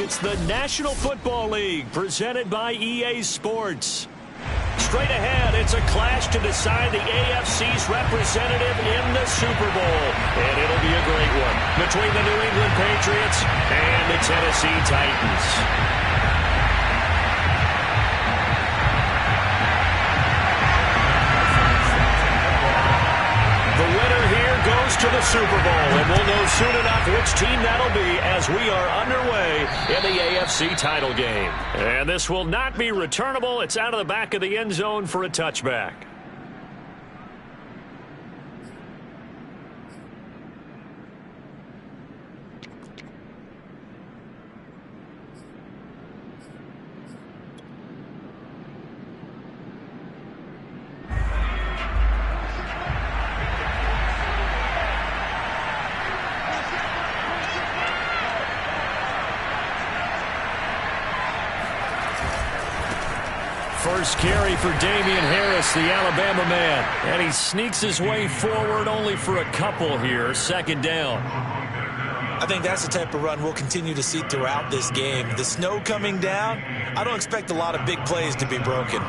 It's the National Football League presented by EA Sports. Straight ahead, it's a clash to decide the AFC's representative in the Super Bowl. And it'll be a great one between the New England Patriots and the Tennessee Titans. Goes to the Super Bowl, and we'll know soon enough which team that'll be as we are underway in the AFC title game. And this will not be returnable. It's out of the back of the end zone for a touchback. First carry for Damian Harris, the Alabama man. And he sneaks his way forward only for a couple here. Second down. I think that's the type of run we'll continue to see throughout this game. The snow coming down, I don't expect a lot of big plays to be broken.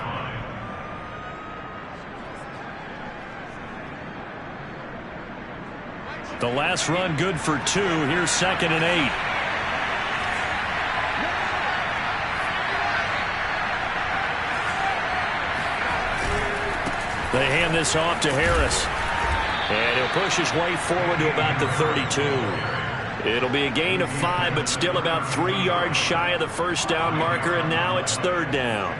The last run good for 2. Here's 2nd and 8. They hand this off to Harris. And he'll push his way forward to about the 32. It'll be a gain of 5, but still about 3 yards shy of the first down marker, and now it's 3rd down.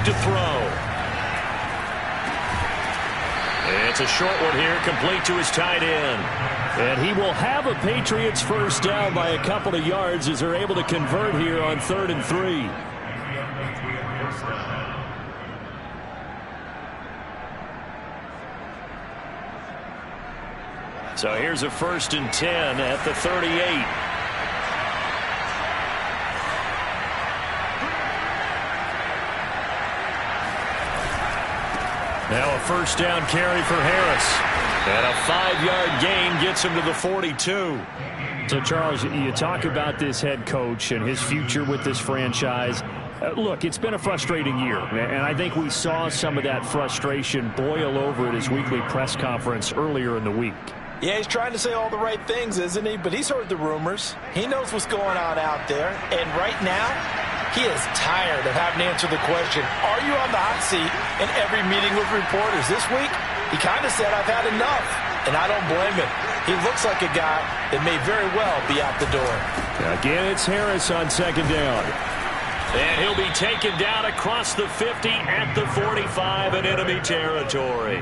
To throw. It's a short one here, complete to his tight end. And he will have a Patriots first down by a couple of yards as they're able to convert here on 3rd and 3. So here's a 1st and 10 at the 38. Now a first down carry for Harris. And a 5-yard gain gets him to the 42. So, Charles, you talk about this head coach and his future with this franchise. Look, it's been a frustrating year, and I think we saw some of that frustration boil over at his weekly press conference earlier in the week. Yeah, he's trying to say all the right things, isn't he? But he's heard the rumors. He knows what's going on out there. And right now, he is tired of having to answer the question, are you on the hot seat in every meeting with reporters? This week, he kind of said, I've had enough. And I don't blame him. He looks like a guy that may very well be out the door. Again, it's Harris on 2nd down. And he'll be taken down across the 50 at the 45 in enemy territory.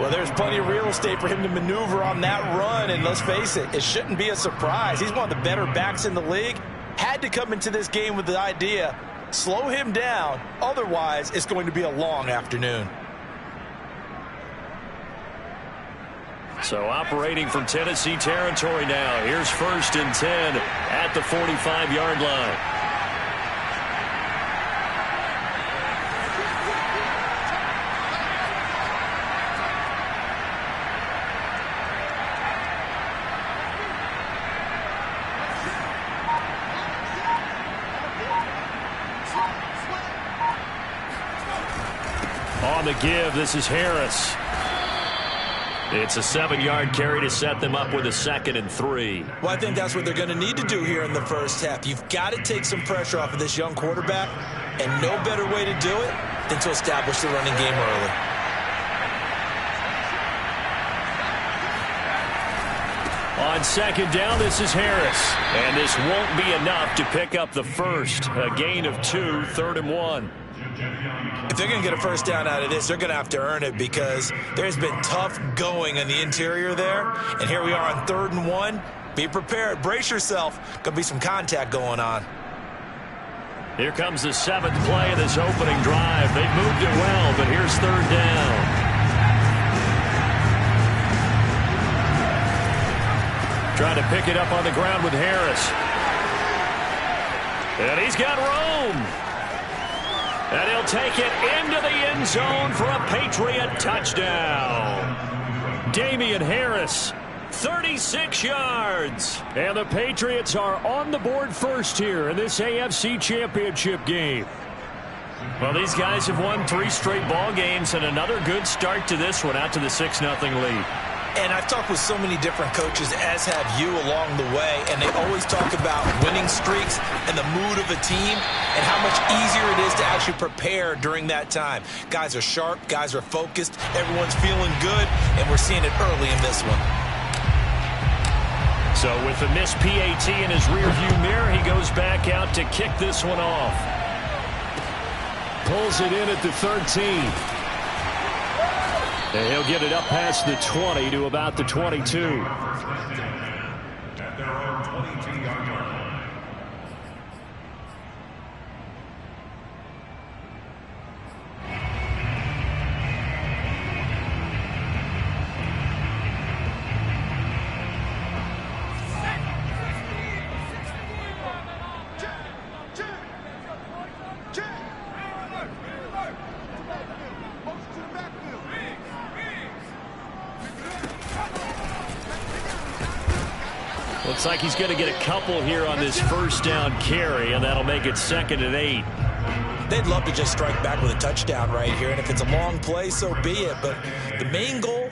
Well, there's plenty of real estate for him to maneuver on that run. And let's face it, it shouldn't be a surprise. He's one of the better backs in the league. Had to come into this game with the idea, slow him down. Otherwise, it's going to be a long afternoon. So operating from Tennessee territory now. Here's 1st and 10 at the 45-yard line. On the give, this is Harris. It's a 7-yard carry to set them up with a 2nd and 3. Well, I think that's what they're going to need to do here in the first half. You've got to take some pressure off of this young quarterback, and no better way to do it than to establish the running game early. On 2nd down, this is Harris. And this won't be enough to pick up the first. A gain of 2, 3rd and 1. If they're going to get a first down out of this, they're going to have to earn it because there's been tough going in the interior there. And here we are on 3rd and 1. Be prepared. Brace yourself. Going to be some contact going on. Here comes the 7th play of this opening drive. They've moved it well, but here's 3rd down. Trying to pick it up on the ground with Harris. And he's got room. And he'll take it into the end zone for a Patriot touchdown. Damian Harris, 36 yards. And the Patriots are on the board first here in this AFC Championship game. Well, these guys have won 3 straight ball games and another good start to this one out to the 6-0 lead. And I've talked with so many different coaches, as have you, along the way, and they always talk about winning streaks and the mood of a team and how much easier it is to actually prepare during that time. Guys are sharp, guys are focused, everyone's feeling good, and we're seeing it early in this one. So with the missed PAT in his rearview mirror, he goes back out to kick this one off. Pulls it in at the 13. And he'll get it up past the 20 to about the 22. Looks like he's going to get a couple here on this first down carry, and that'll make it 2nd and 8. They'd love to just strike back with a touchdown right here, and if it's a long play, so be it. But the main goal,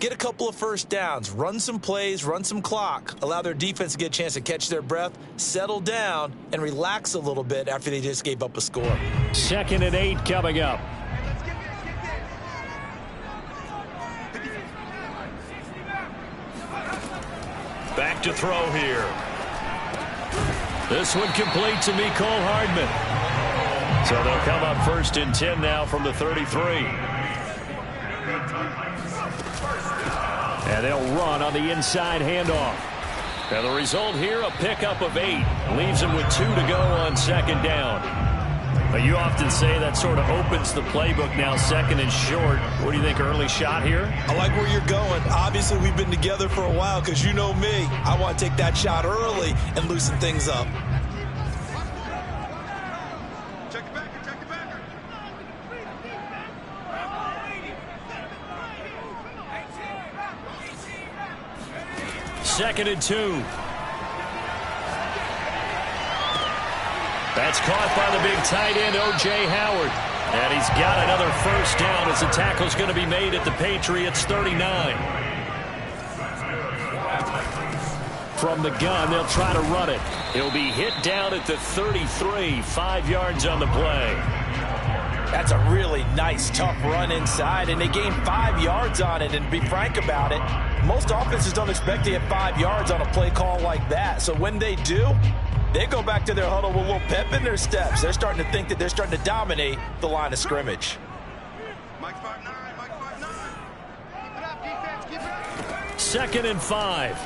get a couple of first downs, run some plays, run some clock, allow their defense to get a chance to catch their breath, settle down, and relax a little bit after they just gave up a score. 2nd and 8 coming up. Back to throw here. This one complete to Mecole Hardman. So they'll come up 1st and 10 now from the 33. And they'll run on the inside handoff. And the result here, a pickup of 8. Leaves them with 2 to go on 2nd down. But you often say that sort of opens the playbook now, 2nd and short. What do you think, early shot here? I like where you're going. Obviously, we've been together for a while because you know me. I want to take that shot early and loosen things up. Check it back. 2nd and 2. That's caught by the big tight end, O.J. Howard. And he's got another first down as the tackle's going to be made at the Patriots' 39. From the gun, they'll try to run it. He'll be hit down at the 33, 5 yards on the play. That's a really nice, tough run inside, and they gained 5 yards on it. And to be frank about it, most offenses don't expect to get 5 yards on a play call like that. So when they do, they go back to their huddle with a little pep in their steps. They're starting to think that they're starting to dominate the line of scrimmage. Mike 5-9. Keep it up, defense. Keep it up. 2nd and 5.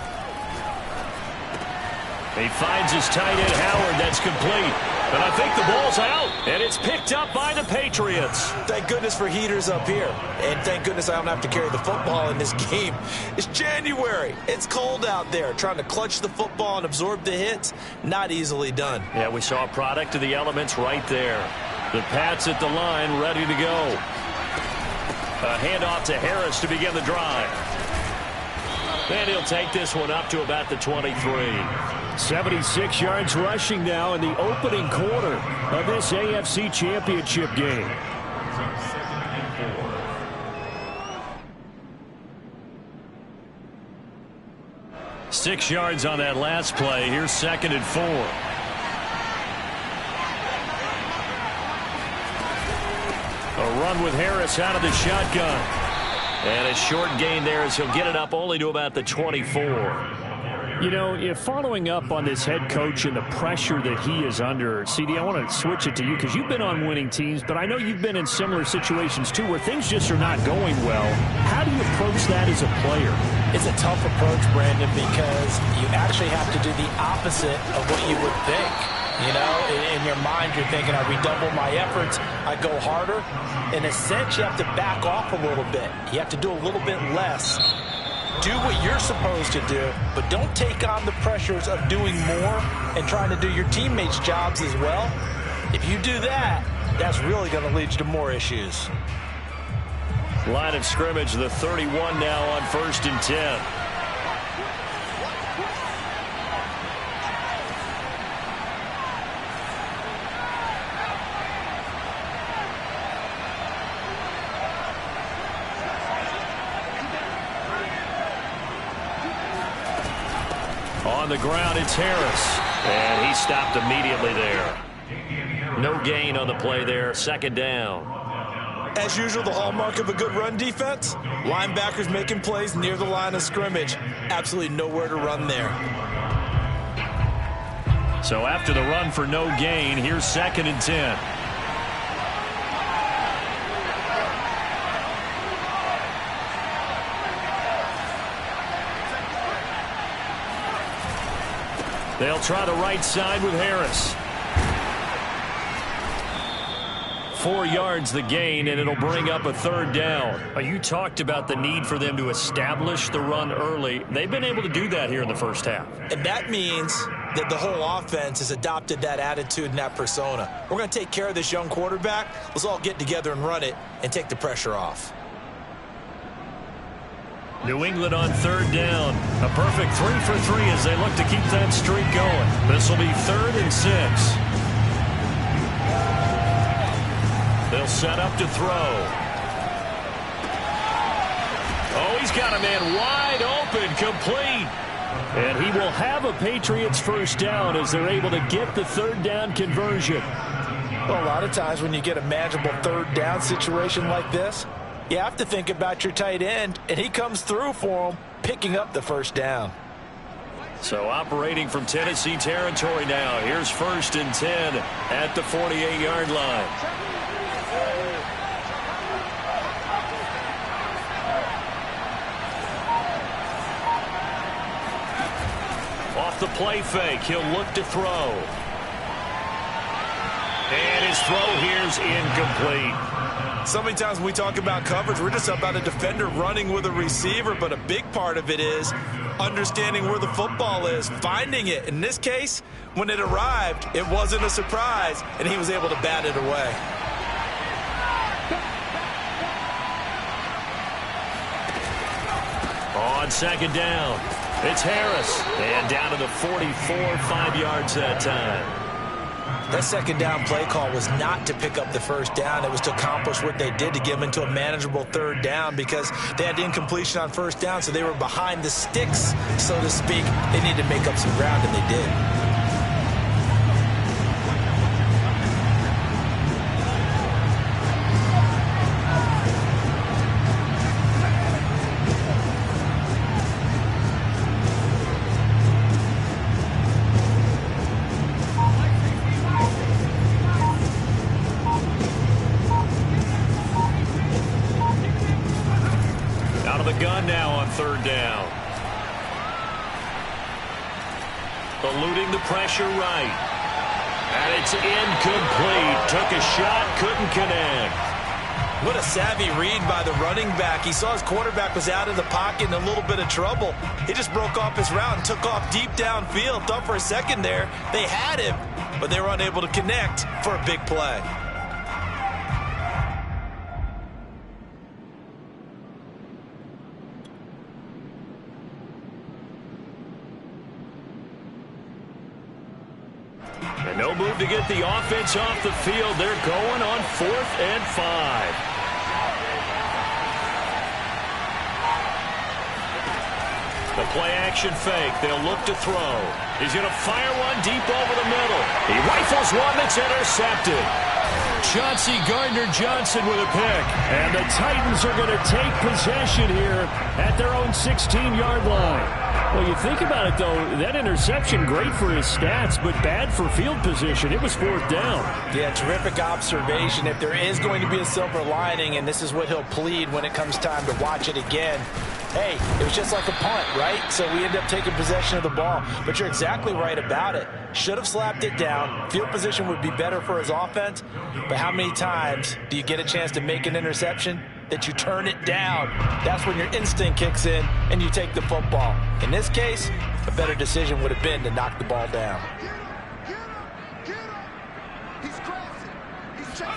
He finds his tight end, Howard. That's complete. And I think the ball's out. And it's picked up by the Patriots. Thank goodness for heaters up here. And thank goodness I don't have to carry the football in this game. It's January. It's cold out there. Trying to clutch the football and absorb the hits, not easily done. Yeah, we saw a product of the elements right there. The Pats at the line, ready to go. A handoff to Harris to begin the drive. And he'll take this one up to about the 23. 76 yards rushing now in the opening quarter of this AFC Championship game. Six yards on that last play. Here's 2nd and 4. A run with Harris out of the shotgun. And a short gain there as he'll get it up only to about the 24. You know, if following up on this head coach and the pressure that he is under, CD, I want to switch it to you because you've been on winning teams, but I know you've been in similar situations too where things just are not going well. How do you approach that as a player? It's a tough approach, Brandon, because you actually have to do the opposite of what you would think. You know, in your mind, you're thinking, I redouble my efforts, I go harder. In a sense, you have to back off a little bit. You have to do a little bit less. Do what you're supposed to do, but don't take on the pressures of doing more and trying to do your teammates' jobs as well. If you do that, that's really going to lead you to more issues. Line of scrimmage, the 31 now on 1st and 10. On the ground, it's Harris. And he stopped immediately there. No gain on the play there. 2nd down. As usual, the hallmark of a good run defense, linebackers making plays near the line of scrimmage. Absolutely nowhere to run there. So after the run for no gain, here's 2nd and 10. They'll try the right side with Harris. 4 yards the gain, and it'll bring up a 3rd down. You talked about the need for them to establish the run early. They've been able to do that here in the first half. And that means that the whole offense has adopted that attitude and that persona. We're going to take care of this young quarterback. Let's all get together and run it and take the pressure off. New England on 3rd down. A perfect 3 for 3 as they look to keep that streak going. This will be 3rd and 6. They'll set up to throw. Oh, he's got a man wide open, complete. And he will have a Patriots 1st down as they're able to get the 3rd down conversion. Well, a lot of times when you get a manageable 3rd down situation like this, you have to think about your tight end, and he comes through for him, picking up the 1st down. So operating from Tennessee territory now. Here's 1st and 10 at the 48-yard line. Off the play fake, he'll look to throw. And his throw here's incomplete. So many times when we talk about coverage, we're just about a defender running with a receiver, but a big part of it is understanding where the football is, finding it. In this case, when it arrived, it wasn't a surprise, and he was able to bat it away. On 2nd down, it's Harris. And down to the 44, 5 yards that time. That 2nd down play call was not to pick up the 1st down. It was to accomplish what they did to get them into a manageable 3rd down because they had incompletion on 1st down, so they were behind the sticks, so to speak. They needed to make up some ground, and they did. Now on 3rd down. Eluding the pressure right. And it's incomplete. Took a shot, couldn't connect. What a savvy read by the running back. He saw his quarterback was out of the pocket in a little bit of trouble. He just broke off his route and took off deep downfield. Thought for a second there they had him, but they were unable to connect for a big play. And no move to get the offense off the field. They're going on 4th and 5. The play action fake. They'll look to throw. He's going to fire one deep over the middle. He rifles one that's intercepted. Chauncey Gardner-Johnson with a pick. And the Titans are going to take possession here at their own 16-yard line. Well, you think about it, though, that interception, great for his stats, but bad for field position. It was fourth down. Yeah, terrific observation. If there is going to be a silver lining, and this is what he'll plead when it comes time to watch it again, hey, it was just like a punt, right? So we end up taking possession of the ball. But you're exactly right about it. Should have slapped it down. Field position would be better for his offense. But how many times do you get a chance to make an interception that you turn it down? That's when your instinct kicks in and you take the football. In this case, a better decision would have been to knock the ball down. Get him. He's crossing. He's chasing.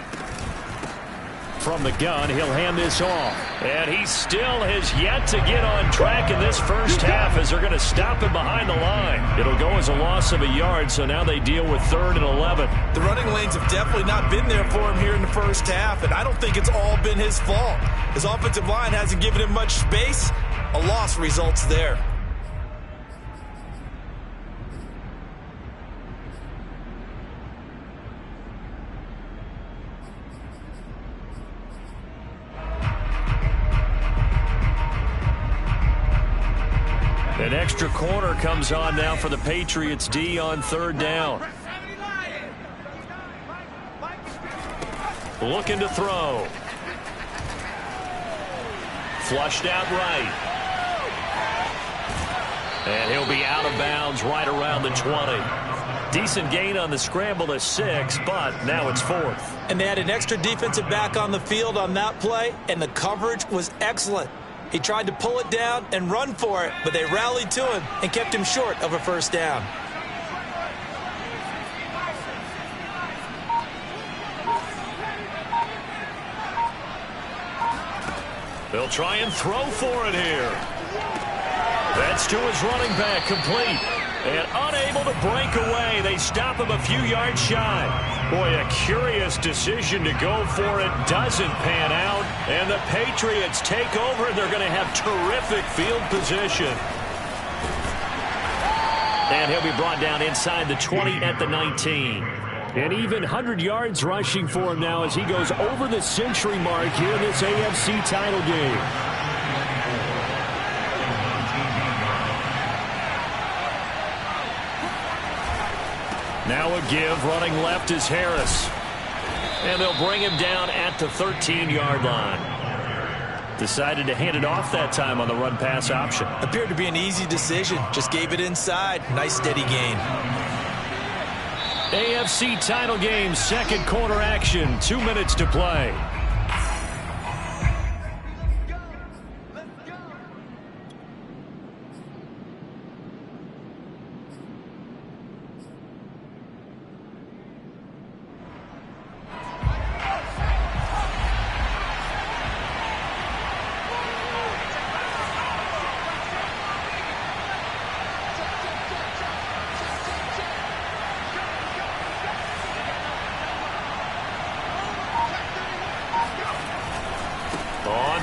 From the gun, he'll hand this off. And he still has yet to get on track in this first half as they're going to stop him behind the line. It'll go as a loss of a yard, so now they deal with 3rd and 11. The running lanes have definitely not been there for him here in the first half, and I don't think it's all been his fault. His offensive line hasn't given him much space. A loss results there. An extra corner comes on now for the Patriots D on 3rd down. Looking to throw. Flushed out right. And he'll be out of bounds right around the 20. Decent gain on the scramble to 6, but now it's 4th. And they had an extra defensive back on the field on that play, and the coverage was excellent. He tried to pull it down and run for it, but they rallied to him and kept him short of a first down. They'll try and throw for it here. That's to his running back, complete. And unable to break away. They stop him a few yards shy. Boy, a curious decision to go for it. Doesn't pan out. And the Patriots take over. They're going to have terrific field position. And he'll be brought down inside the 20 at the 19. And even 100 yards rushing for him now as he goes over the century mark here in this AFC title game. Now a give, running left is Harris. And they'll bring him down at the 13-yard line. Decided to hand it off that time on the run-pass option. Appeared to be an easy decision. Just gave it inside. Nice steady gain. AFC title game, second quarter action. 2 minutes to play.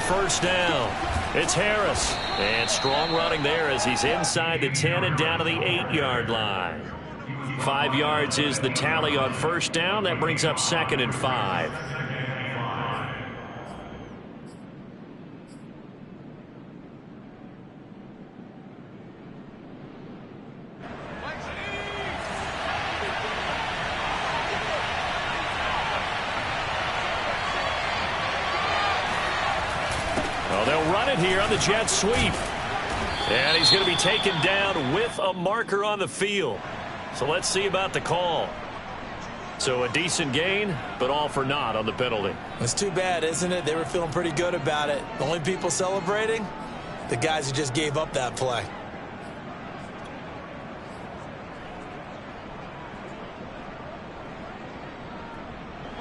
First down. It's Harris. And strong running there as he's inside the 10 and down to the 8-yard line. 5 yards is the tally on first down. That brings up 2nd and 5. They'll run it here on the jet sweep. And he's going to be taken down with a marker on the field. So let's see about the call. So a decent gain, but all for naught on the penalty. It's too bad, isn't it? They were feeling pretty good about it. The only people celebrating, the guys who just gave up that play.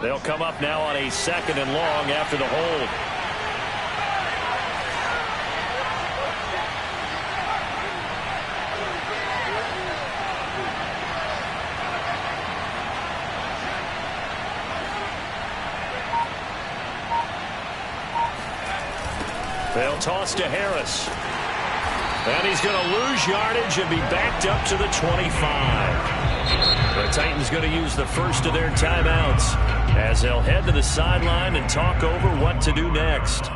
They'll come up now on a 2nd and long after the hold. They'll toss to Harris. And he's going to lose yardage and be backed up to the 25. The Titans going to use the first of their timeouts as they'll head to the sideline and talk over what to do next.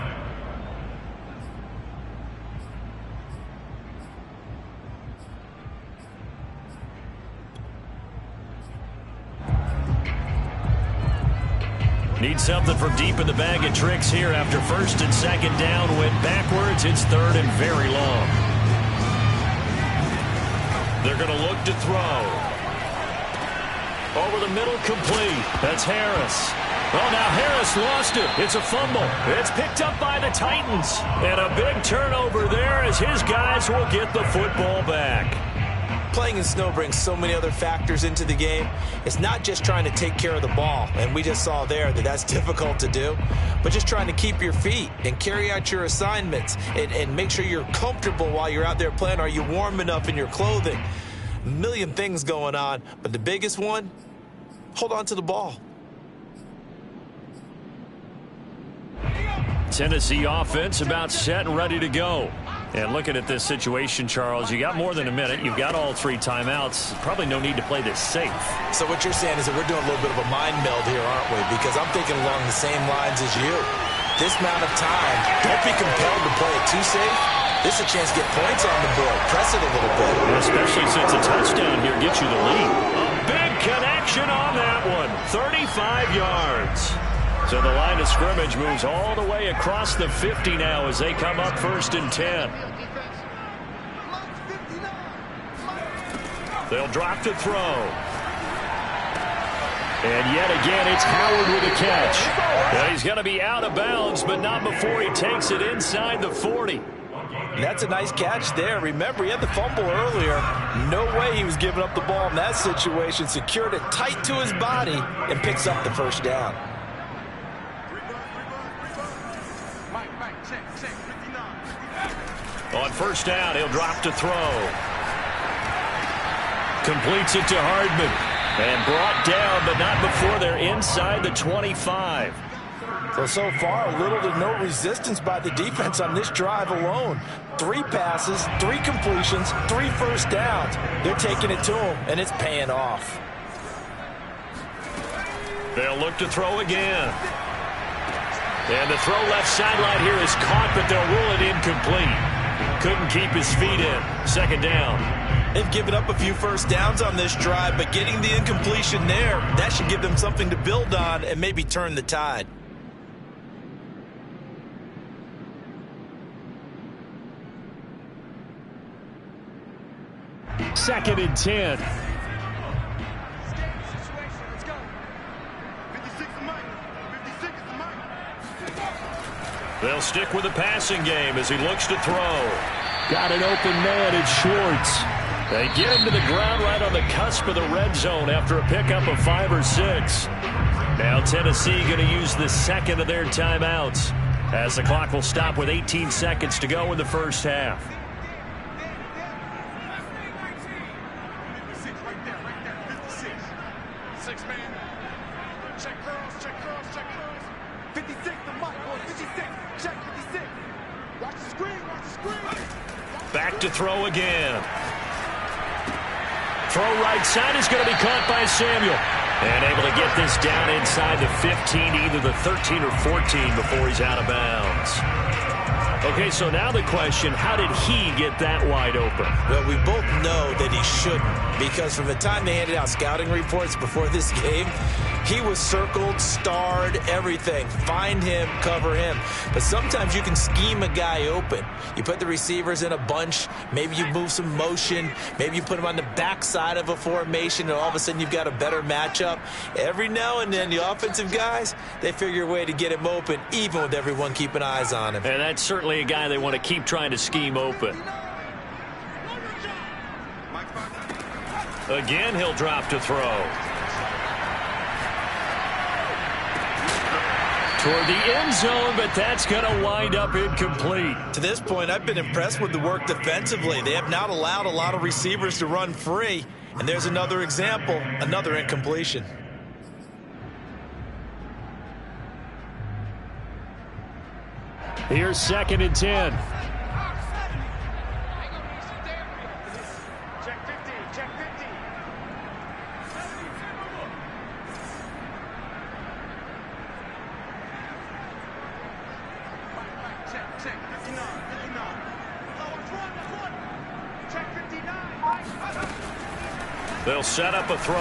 Need something from deep in the bag of tricks here after first and second down went backwards. It's third and very long. They're going to look to throw. Over the middle, complete. That's Harris. Oh, now Harris lost it. It's a fumble. It's picked up by the Titans. And a big turnover there as his guys will get the football back. Playing in snow brings so many other factors into the game. It's not just trying to take care of the ball, and we just saw there that that's difficult to do, but just trying to keep your feet and carry out your assignments and make sure you're comfortable while you're out there playing. Are you warm enough in your clothing? A million things going on, but the biggest one, hold on to the ball. Tennessee offense about set and ready to go. And looking at this situation, Charles, you got more than a minute. You've got all 3 timeouts. Probably no need to play this safe. So what you're saying is that we're doing a little bit of a mind meld here, aren't we? Because I'm thinking along the same lines as you. This amount of time, don't be compelled to play it too safe. This is a chance to get points on the board. Press it a little bit. Especially since a touchdown here gets you the lead. A big connection on that one. 35 yards. So the line of scrimmage moves all the way across the 50 now as they come up first and 10. They'll drop to throw. And yet again, it's Howard with a catch. Now he's going to be out of bounds, but not before he takes it inside the 40. That's a nice catch there. Remember, he had the fumble earlier. No way he was giving up the ball in that situation. Secured it tight to his body and picks up the first down. On first down, he'll drop to throw. Completes it to Hardman. And brought down, but not before they're inside the 25. So far, little to no resistance by the defense on this drive alone. 3 passes, 3 completions, 3 first downs. They're taking it to him, and it's paying off. They'll look to throw again. And the throw left sideline here is caught, but they'll rule it incomplete. Couldn't keep his feet in. Second down. They've given up a few first downs on this drive, but getting the incompletion there, that should give them something to build on and maybe turn the tide. Second and 10. They'll stick with the passing game as he looks to throw. Got an open man. It's Schwartz. They get him to the ground right on the cusp of the red zone after a pickup of 5 or 6. Now Tennessee going to use the second of their timeouts as the clock will stop with 18 seconds to go in the first half. Back to throw again. Throw right side is going to be caught by Samuel. And able to get this down inside the 15, either the 13 or 14 before he's out of bounds. Okay, so now the question, how did he get that wide open? Well, we both know that he shouldn't, because from the time they handed out scouting reports before this game, he was circled, starred, everything. Find him, cover him. But sometimes you can scheme a guy open. You put the receivers in a bunch. Maybe you move some motion. Maybe you put him on the backside of a formation, and all of a sudden you've got a better matchup. Every now and then, the offensive guys, they figure a way to get him open, even with everyone keeping eyes on him. And that's certainly a guy they want to keep trying to scheme open. Again, he'll drop to throw. Toward the end zone, but that's going to wind up incomplete. To this point, I've been impressed with the work defensively. They have not allowed a lot of receivers to run free. And there's another example, another incompletion. Here's second and 10. They'll set up a throw.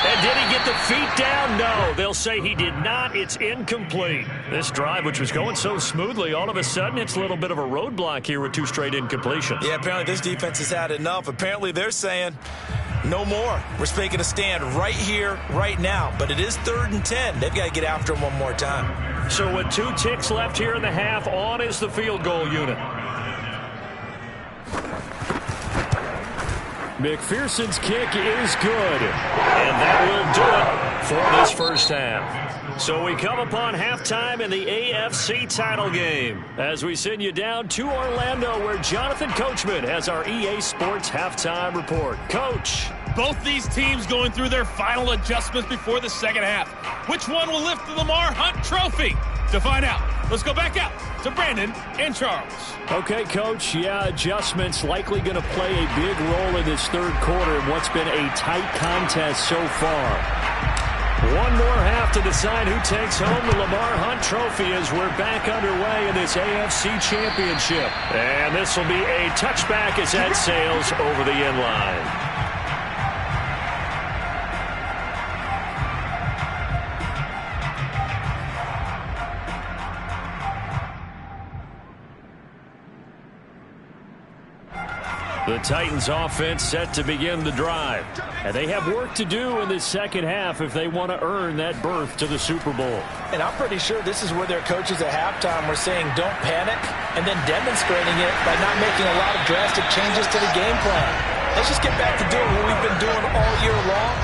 And did he get the feet down? No. They'll say he did not. It's incomplete. This drive, which was going so smoothly, all of a sudden it's a little bit of a roadblock here with 2 straight incompletions. Yeah, apparently this defense has had enough. Apparently they're saying no more. We're making a stand right here, right now. But it is 3rd and 10. They've got to get after him one more time. So with 2 ticks left here in the half, on is the field goal unit. McPherson's kick is good. And that will do it for this first half. So we come upon halftime in the AFC title game as we send you down to Orlando, where Jonathan Coachman has our EA Sports halftime report. Coach. Both these teams going through their final adjustments before the second half. Which one will lift the Lamar Hunt Trophy? To find out, let's go back out to Brandon and Charles. Okay, Coach. Yeah, adjustments likely going to play a big role in this third quarter in what's been a tight contest so far. One more half to decide who takes home the Lamar Hunt Trophy as we're back underway in this AFC Championship. And this will be a touchback as that sails over the end line. The Titans offense set to begin the drive. And they have work to do in this second half if they want to earn that berth to the Super Bowl. And I'm pretty sure this is where their coaches at halftime were saying don't panic, and then demonstrating it by not making a lot of drastic changes to the game plan. Let's just get back to doing what we've been doing all year long.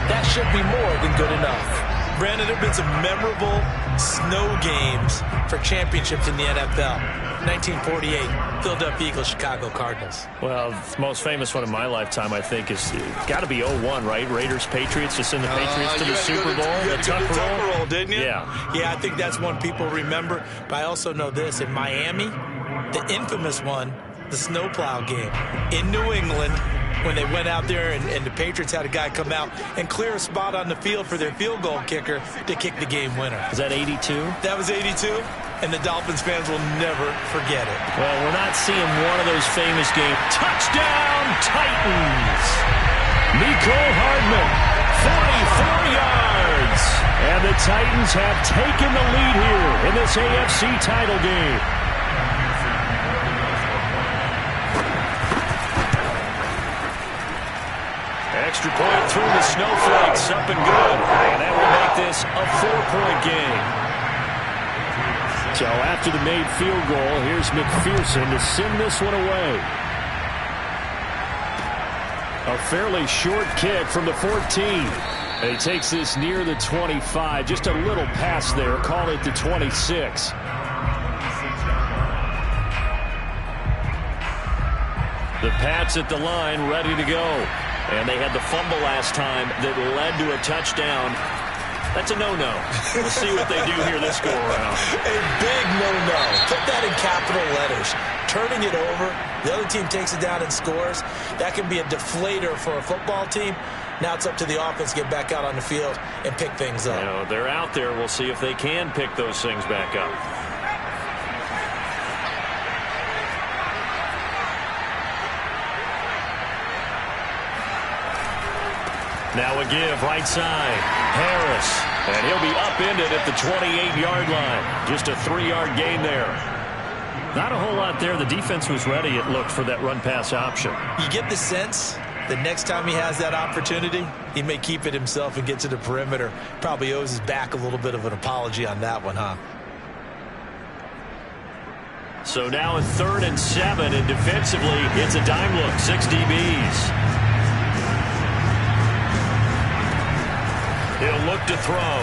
That should be more than good enough. Brandon, there have been some memorable snow games for championships in the NFL. 1948, Philadelphia Eagles, Chicago Cardinals. Well, the most famous one in my lifetime, I think, is got to be 01, right? Raiders, Patriots, to send the Patriots to the Super Bowl. The Tucker roll, didn't you? Yeah. Yeah, I think that's one people remember. But I also know this. In Miami, the infamous one, the snowplow game in New England, when they went out there and the Patriots had a guy come out and clear a spot on the field for their field goal kicker to kick the game winner. Is that 82? That was 82, and the Dolphins fans will never forget it. Well, we're not seeing one of those famous games. Touchdown, Titans! Mecole Hardman, 44 yards. And the Titans have taken the lead here in this AFC title game. Extra point through the snowflakes, up and good. And that will make this a 4-point game. So after the made field goal, here's McPherson to send this one away. A fairly short kick from the 14. And he takes this near the 25. Just a little pass there. Call it the 26. The Pats at the line, ready to go. And they had the fumble last time that led to a touchdown. That's a no-no. We'll see what they do here this go-around. A big no-no. Put that in capital letters. Turning it over, the other team takes it down and scores. That can be a deflator for a football team. Now it's up to the offense to get back out on the field and pick things up. You know, they're out there. We'll see if they can pick those things back up. Now a give, right side. Harris. And he'll be upended at the 28-yard line. Just a 3-yard gain there. Not a whole lot there. The defense was ready, it looked, for that run-pass option. You get the sense that next time he has that opportunity, he may keep it himself and get to the perimeter. Probably owes his back a little bit of an apology on that one, huh? So now a 3rd and 7, and defensively, it's a dime look. 6 DBs. He'll look to throw.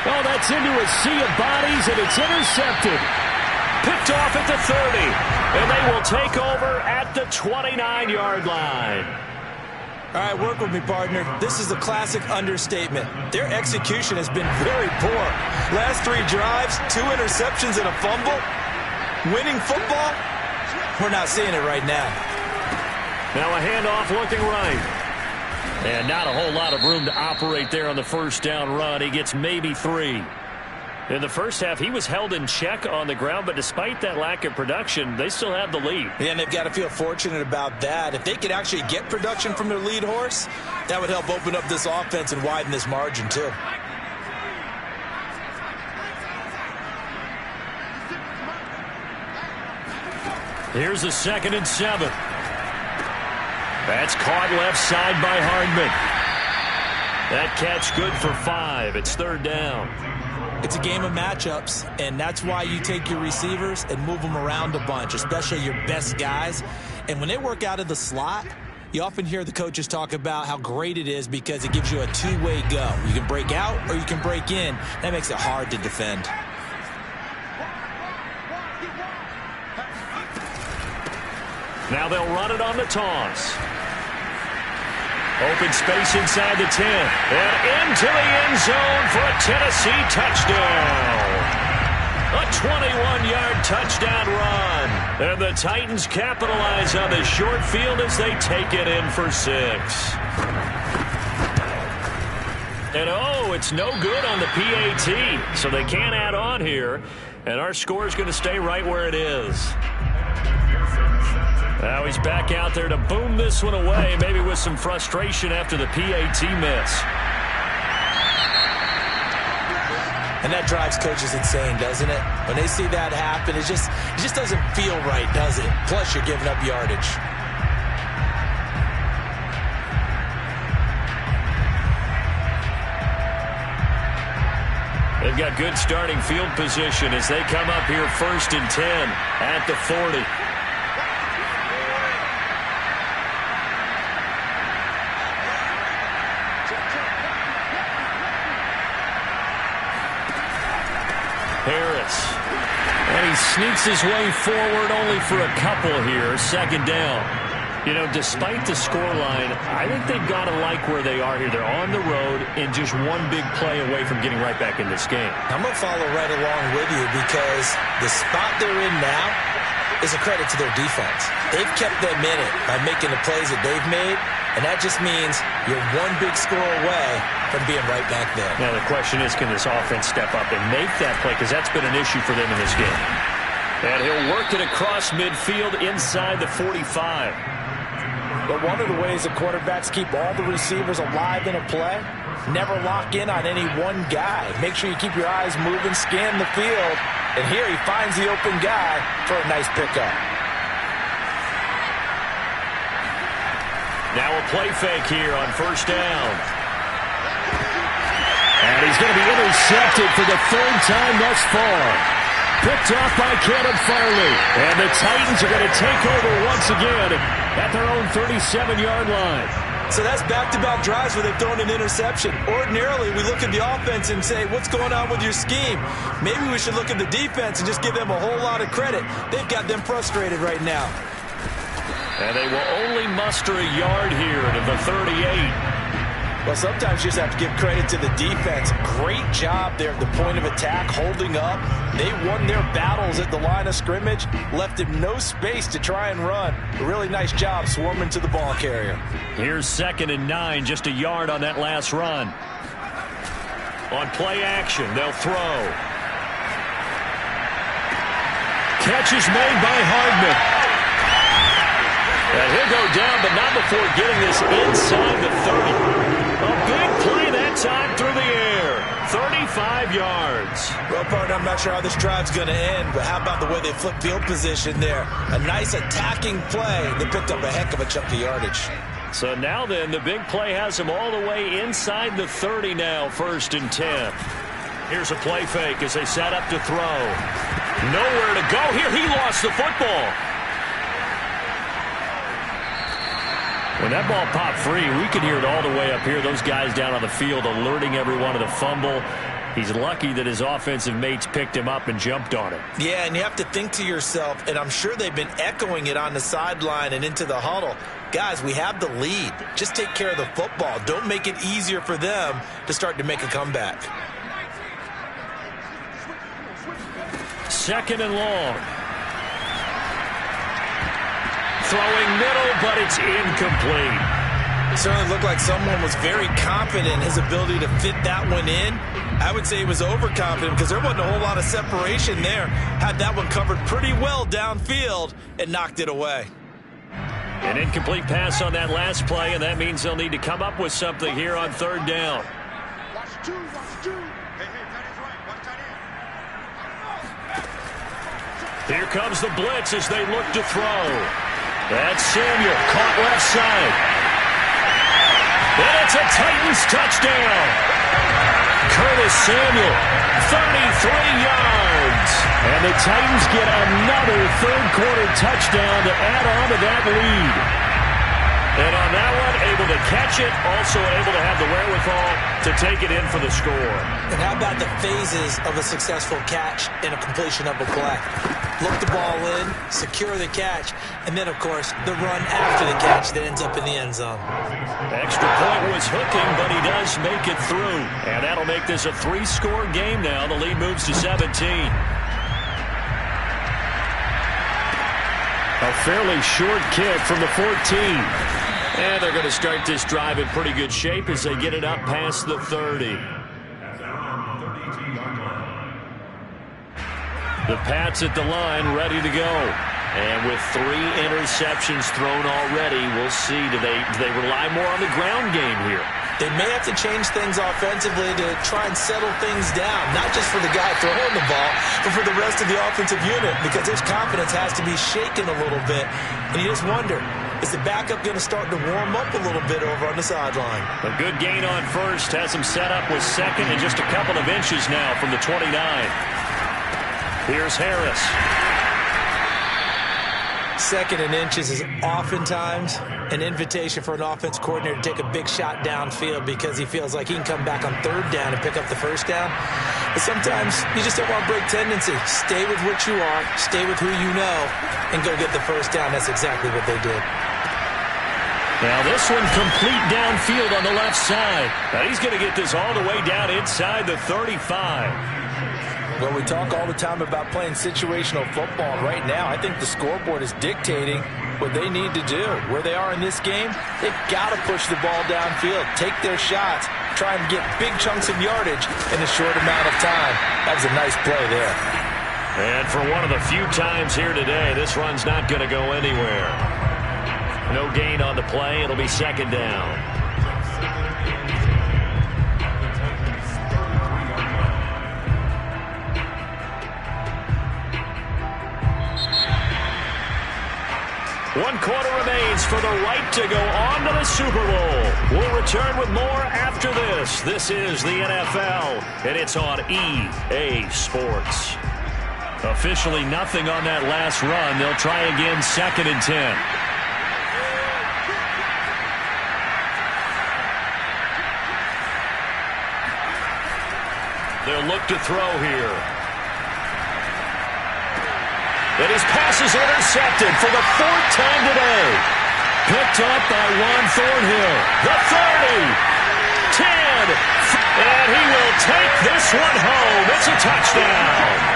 Oh, that's into a sea of bodies, and it's intercepted. Picked off at the 30, and they will take over at the 29-yard line. All right, work with me, partner. This is a classic understatement. Their execution has been very poor. Last 3 drives, 2 interceptions and a fumble. Winning football? We're not seeing it right now. Now a handoff looking right. And not a whole lot of room to operate there on the first down run. He gets maybe 3. In the first half, he was held in check on the ground, but despite that lack of production, they still have the lead. Yeah, and they've got to feel fortunate about that. If they could actually get production from their lead horse, that would help open up this offense and widen this margin too. Here's a 2nd and 7. That's caught left side by Hardman. That catch good for 5. It's 3rd down. It's a game of matchups, and that's why you take your receivers and move them around a bunch, especially your best guys. And when they work out of the slot, you often hear the coaches talk about how great it is because it gives you a two-way go. You can break out or you can break in. That makes it hard to defend. Now they'll run it on the toss. Open space inside the 10. And into the end zone for a Tennessee touchdown. A 21-yard touchdown run. And the Titans capitalize on the short field as they take it in for 6. And it's no good on the PAT. So they can't add on here. And our score is going to stay right where it is. Now he's back out there to boom this one away, maybe with some frustration after the PAT miss. And that drives coaches insane, doesn't it? When they see that happen, it just doesn't feel right, does it? Plus, you're giving up yardage. They've got good starting field position as they come up here 1st and 10 at the 40. Harris. And he sneaks his way forward only for a couple here. 2nd down. You know, despite the scoreline, I think they've got to like where they are here. They're on the road and just one big play away from getting right back in this game. I'm going to follow right along with you because the spot they're in now is a credit to their defense. They've kept them in it by making the plays that they've made, and that just means you're one big score away from being right back there. Now the question is, can this offense step up and make that play? Because that's been an issue for them in this game. And he'll work it across midfield inside the 45. But one of the ways that quarterbacks keep all the receivers alive in a play, never lock in on any one guy. Make sure you keep your eyes moving, scan the field. And here he finds the open guy for a nice pickup. Now a play fake here on 1st down. And he's going to be intercepted for the 3rd time thus far. Picked off by Cannon Farley. And the Titans are going to take over once again at their own 37-yard line. So that's back-to-back drives where they've thrown an interception. Ordinarily, we look at the offense and say, what's going on with your scheme? Maybe we should look at the defense and just give them a whole lot of credit. They've got them frustrated right now. And they will only muster a yard here to the 38. Well, sometimes you just have to give credit to the defense. Great job there at the point of attack, holding up. They won their battles at the line of scrimmage, left him no space to try and run. A really nice job swarming to the ball carrier. Here's 2nd and 9, just a yard on that last run. On play action, they'll throw. Catch is made by Hardman. And he'll go down, but not before getting this inside the 30. A big play that time through the air. 35 yards. Well, partner, I'm not sure how this drive's going to end, but how about the way they flip field position there? A nice attacking play. They picked up a heck of a chunk of yardage. So now then, the big play has him all the way inside the 30 now, 1st and 10. Here's a play fake as they set up to throw. Nowhere to go here. He lost the football. When that ball popped free, we could hear it all the way up here. Those guys down on the field alerting everyone of the fumble. He's lucky that his offensive mates picked him up and jumped on it. Yeah, and you have to think to yourself, and I'm sure they've been echoing it on the sideline and into the huddle. Guys, we have the lead. Just take care of the football. Don't make it easier for them to start to make a comeback. 2nd and long. Throwing middle, but it's incomplete. It certainly looked like someone was very confident in his ability to fit that one in. I would say he was overconfident because there wasn't a whole lot of separation there. Had that one covered pretty well downfield and knocked it away. An incomplete pass on that last play, and that means they'll need to come up with something here on third down. Watch two. Hey, tight end's right. Watch tight end. Here comes the blitz as they look to throw. That's Samuel, caught left side. And it's a Titans touchdown. Curtis Samuel, 33 yards. And the Titans get another third-quarter touchdown to add on to that lead. And on that one, able to catch it, also able to have the wherewithal to take it in for the score. And how about the phases of a successful catch and a completion of a play? Look the ball in, secure the catch, and then, of course, the run after the catch that ends up in the end zone. Extra point was hooking, but he does make it through. And that'll make this a three-score game now. The lead moves to 17. A fairly short kick from the 14. And they're going to start this drive in pretty good shape as they get it up past the 30. The Pats at the line, ready to go. And with 3 interceptions thrown already, we'll see. Do they rely more on the ground game here? They may have to change things offensively to try and settle things down, not just for the guy throwing the ball, but for the rest of the offensive unit, because his confidence has to be shaken a little bit. And you just wonder, is the backup going to start to warm up a little bit over on the sideline? A good gain on first, has him set up with second and just a couple of inches now from the 29. Here's Harris. Second and inches is oftentimes an invitation for an offense coordinator to take a big shot downfield because he feels like he can come back on third down and pick up the first down. But sometimes you just don't want to break tendency. Stay with what you are, stay with who you know, and go get the first down. That's exactly what they did. Now this one complete downfield on the left side. Now he's going to get this all the way down inside the 35. Well, we talk all the time about playing situational football. Right now, I think the scoreboard is dictating what they need to do. Where they are in this game, they've got to push the ball downfield, take their shots, try and get big chunks of yardage in a short amount of time. That was a nice play there. And for one of the few times here today, this run's not going to go anywhere. No gain on the play. It'll be second down. One quarter remains for the right to go on to the Super Bowl. We'll return with more after this. This is the NFL, and it's on EA Sports. Officially nothing on that last run. They'll try again, 2nd and 10. They'll look to throw here. And his pass is intercepted for the 4th time today. Picked up by Juan Thornhill. The 30, 10, and he will take this one home. It's a touchdown.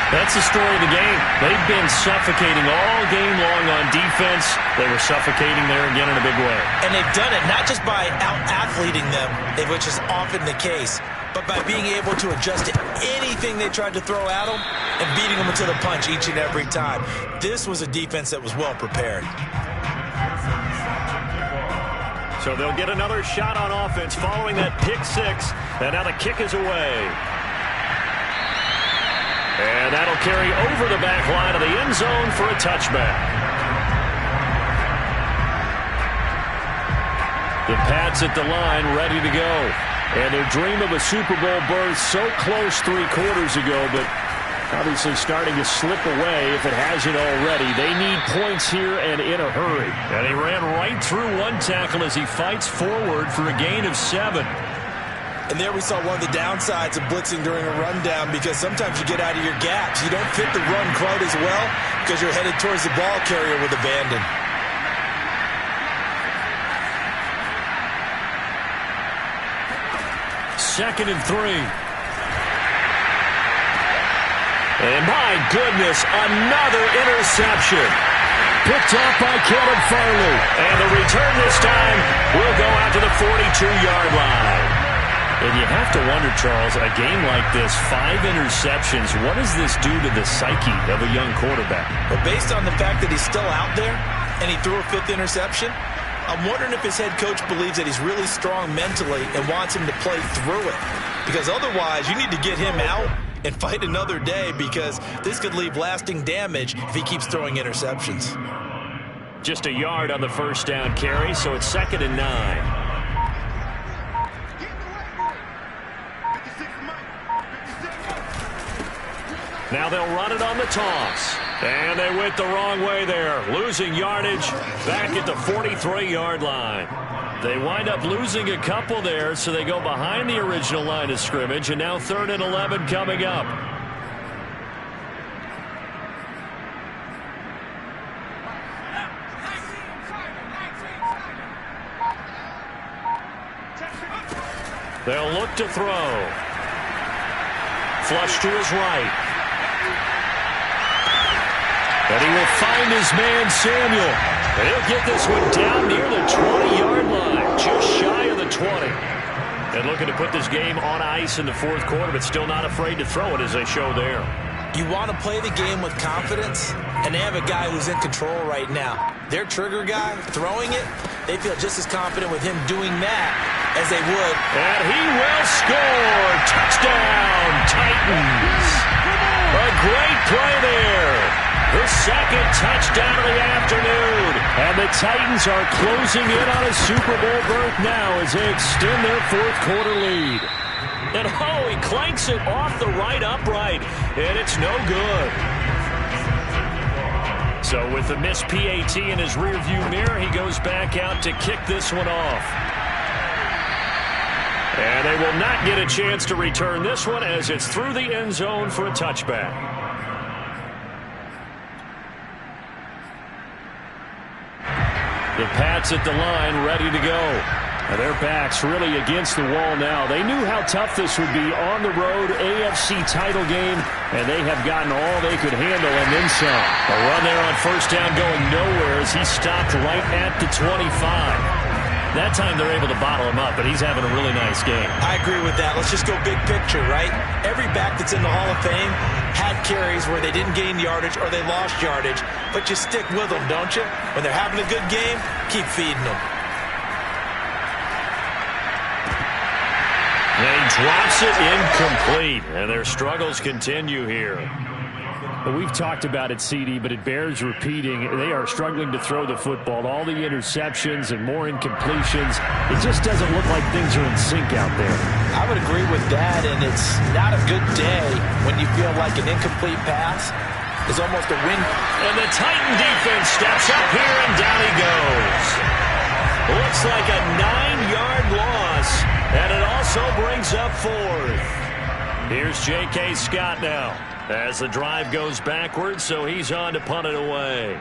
That's the story of the game. They've been suffocating all game long on defense. They were suffocating there again in a big way. And they've done it not just by out-athleting them, which is often the case, but by being able to adjust to anything they tried to throw at them and beating them to the punch each and every time. This was a defense that was well prepared. So they'll get another shot on offense following that pick 6, and now the kick is away. And that'll carry over the back line of the end zone for a touchback. The Pats at the line ready to go. And their dream of a Super Bowl berth so close 3 quarters ago, but obviously starting to slip away if it hasn't already. They need points here and in a hurry. And he ran right through one tackle as he fights forward for a gain of 7. And there we saw one of the downsides of blitzing during a rundown, because sometimes you get out of your gaps. You don't fit the run quite as well because you're headed towards the ball carrier with abandon. Second and 3. And my goodness, another interception. picked off by Caleb Farley. And the return this time will go out to the 42-yard line. And you have to wonder, Charles, a game like this, 5 interceptions, what does this do to the psyche of a young quarterback? Well, based on the fact that he's still out there and he threw a 5th interception, I'm wondering if his head coach believes that he's really strong mentally and wants him to play through it. Because otherwise, you need to get him out and fight another day, because this could leave lasting damage if he keeps throwing interceptions. Just a yard on the first down carry, so it's 2nd and 9. Now they'll run it on the toss. And they went the wrong way there. Losing yardage back at the 43-yard line. They wind up losing a couple there, so they go behind the original line of scrimmage, and now 3rd and 11 coming up. They'll look to throw. Flush to his right. And he will find his man, Samuel. And he'll get this one down near the 20-yard line, just shy of the 20. And looking to put this game on ice in the 4th quarter, but still not afraid to throw it, as they show there. You want to play the game with confidence, and they have a guy who's in control right now. Their trigger guy throwing it, they feel just as confident with him doing that as they would. And he will score. Touchdown, Titans. A great play there. The 2nd touchdown of the afternoon. And the Titans are closing in on a Super Bowl berth now as they extend their 4th quarter lead. And he clanks it off the right upright, and it's no good. So with the missed PAT in his rearview mirror, he goes back out to kick this one off. And they will not get a chance to return this one as it's through the end zone for a touchback. The Pats at the line, ready to go. And their backs really against the wall now. They knew how tough this would be on the road, AFC title game, and they have gotten all they could handle and then some. A run there on first down going nowhere as he stopped right at the 25. That time they're able to bottle him up, but he's having a really nice game. I agree with that. Let's just go big picture, right? Every back that's in the Hall of Fame had carries where they didn't gain yardage or they lost yardage, but you stick with them, don't you? When they're having a good game, keep feeding them. And he drops it incomplete, and their struggles continue here. We've talked about it, CD, but it bears repeating. They are struggling to throw the football. All the interceptions and more incompletions. It just doesn't look like things are in sync out there. I would agree with that, and it's not a good day when you feel like an incomplete pass is almost a win. And the Titan defense steps up here, and down he goes. Looks like a 9-yard loss, and it also brings up 4th. Here's J.K. Scott now, as the drive goes backwards, so he's on to punt it away.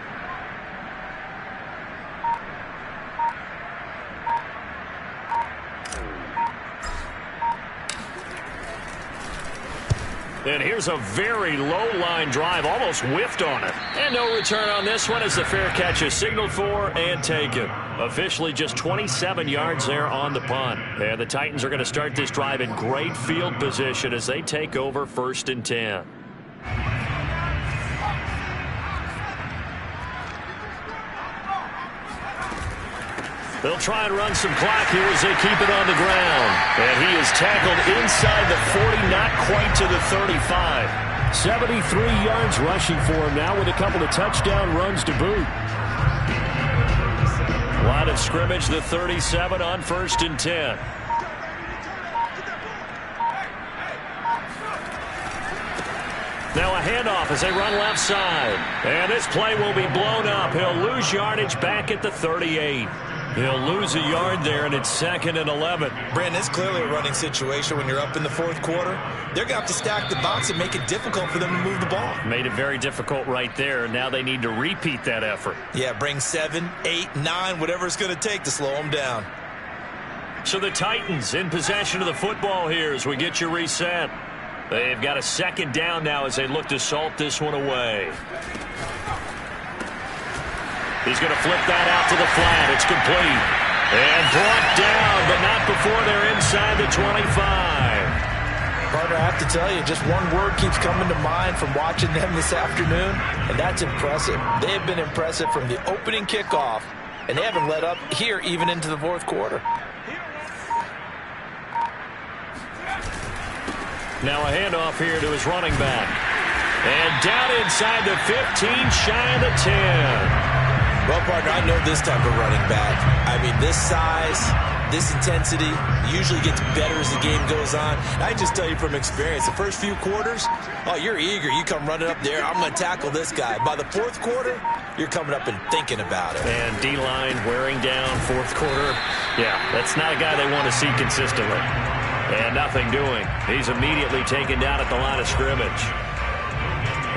And here's a very low-line drive, almost whiffed on it. And no return on this one as the fair catch is signaled for and taken. Officially just 27 yards there on the punt. And the Titans are going to start this drive in great field position as they take over 1st and 10. They'll try and run some clock here as they keep it on the ground. And he is tackled inside the 40, not quite to the 35. 73 yards rushing for him now with a couple of touchdown runs to boot. Line of scrimmage, the 37 on 1st and 10. Now a handoff as they run left side. And this play will be blown up. He'll lose yardage back at the 38. He'll lose a yard there, and it's 2nd and 11. Brandon, it's clearly a running situation when you're up in the 4th quarter. They're going to have to stack the box and make it difficult for them to move the ball. Made it very difficult right there. Now they need to repeat that effort. Yeah, bring 7, 8, 9, whatever it's going to take to slow them down. So the Titans in possession of the football here as we get you reset. They've got a 2nd down now as they look to salt this one away. He's going to flip that out to the flat. It's complete. And brought down, but not before they're inside the 25. Partner, I have to tell you, just one word keeps coming to mind from watching them this afternoon, and that's impressive. They have been impressive from the opening kickoff, and they haven't let up here even into the fourth quarter. Now a handoff here to his running back. And down inside the 15, shy of the 10. Well, partner, I know this type of running back. I mean, this size, this intensity usually gets better as the game goes on. I can just tell you from experience, the first few quarters, oh, you're eager. You come running up there. I'm going to tackle this guy. By the fourth quarter, you're coming up and thinking about it. And D-line wearing down fourth quarter. Yeah, that's not a guy they want to see consistently. And nothing doing. He's immediately taken down at the line of scrimmage.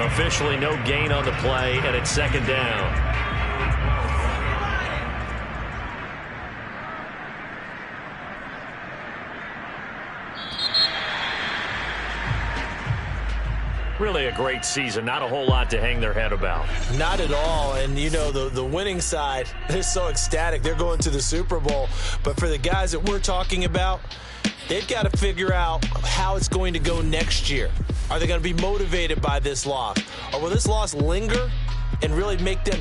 Officially no gain on the play, and it's second down. Really a great season. Not a whole lot to hang their head about. Not at all. And, you know, the winning side, they're so ecstatic. They're going to the Super Bowl. But for the guys that we're talking about, they've got to figure out how it's going to go next year. Are they going to be motivated by this loss? Or will this loss linger and really make them